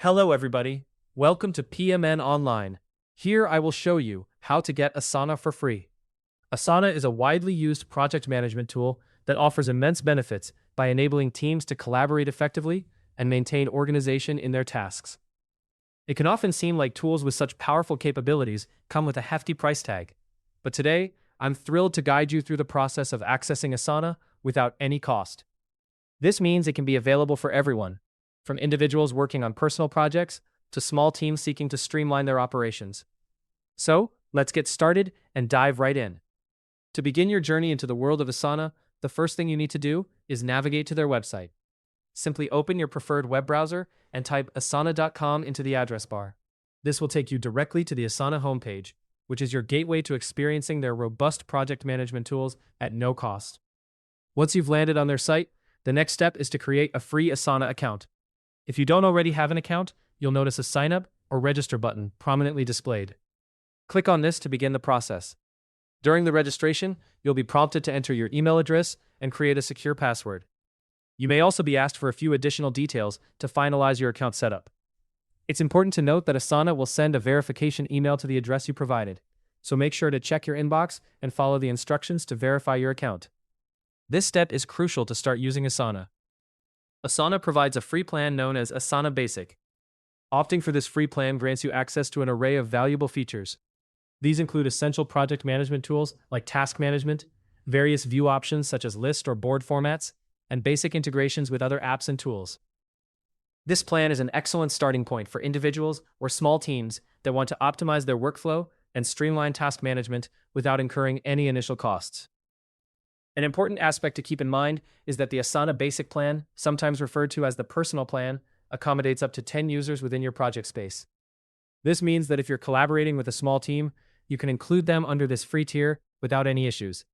Hello everybody, welcome to PMN Online. Here I will show you how to get Asana for free. Asana is a widely used project management tool that offers immense benefits by enabling teams to collaborate effectively and maintain organization in their tasks. It can often seem like tools with such powerful capabilities come with a hefty price tag, but today I'm thrilled to guide you through the process of accessing Asana without any cost. This means it can be available for everyone, from individuals working on personal projects to small teams seeking to streamline their operations. So, let's get started and dive right in. To begin your journey into the world of Asana, the first thing you need to do is navigate to their website. Simply open your preferred web browser and type asana.com into the address bar. This will take you directly to the Asana homepage, which is your gateway to experiencing their robust project management tools at no cost. Once you've landed on their site, the next step is to create a free Asana account. If you don't already have an account, you'll notice a sign up or register button prominently displayed. Click on this to begin the process. During the registration, you'll be prompted to enter your email address and create a secure password. You may also be asked for a few additional details to finalize your account setup. It's important to note that Asana will send a verification email to the address you provided, so make sure to check your inbox and follow the instructions to verify your account. This step is crucial to start using Asana. Asana provides a free plan known as Asana Basic. Opting for this free plan grants you access to an array of valuable features. These include essential project management tools like task management, various view options such as list or board formats, and basic integrations with other apps and tools. This plan is an excellent starting point for individuals or small teams that want to optimize their workflow and streamline task management without incurring any initial costs. An important aspect to keep in mind is that the Asana Basic Plan, sometimes referred to as the Personal Plan, accommodates up to 10 users within your project space. This means that if you're collaborating with a small team, you can include them under this free tier without any issues.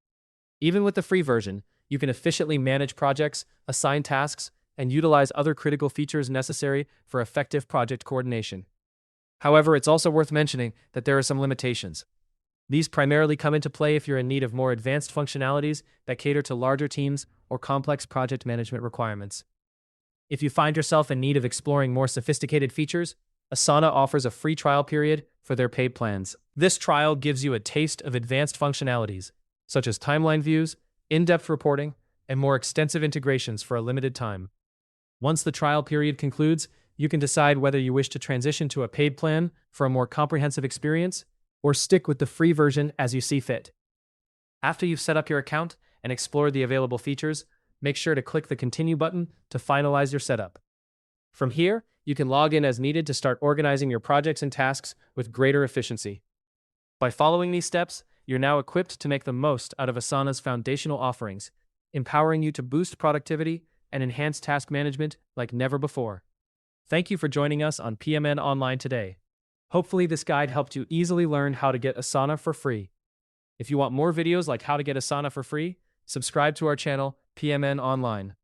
Even with the free version, you can efficiently manage projects, assign tasks, and utilize other critical features necessary for effective project coordination. However, it's also worth mentioning that there are some limitations. These primarily come into play if you're in need of more advanced functionalities that cater to larger teams or complex project management requirements. If you find yourself in need of exploring more sophisticated features, Asana offers a free trial period for their paid plans. This trial gives you a taste of advanced functionalities, such as timeline views, in-depth reporting, and more extensive integrations for a limited time. Once the trial period concludes, you can decide whether you wish to transition to a paid plan for a more comprehensive experience, or stick with the free version as you see fit. After you've set up your account and explored the available features, make sure to click the Continue button to finalize your setup. From here, you can log in as needed to start organizing your projects and tasks with greater efficiency. By following these steps, you're now equipped to make the most out of Asana's foundational offerings, empowering you to boost productivity and enhance task management like never before. Thank you for joining us on PMN Online today. Hopefully this guide helped you easily learn how to get Asana for free. If you want more videos like how to get Asana for free, subscribe to our channel, PMN Online.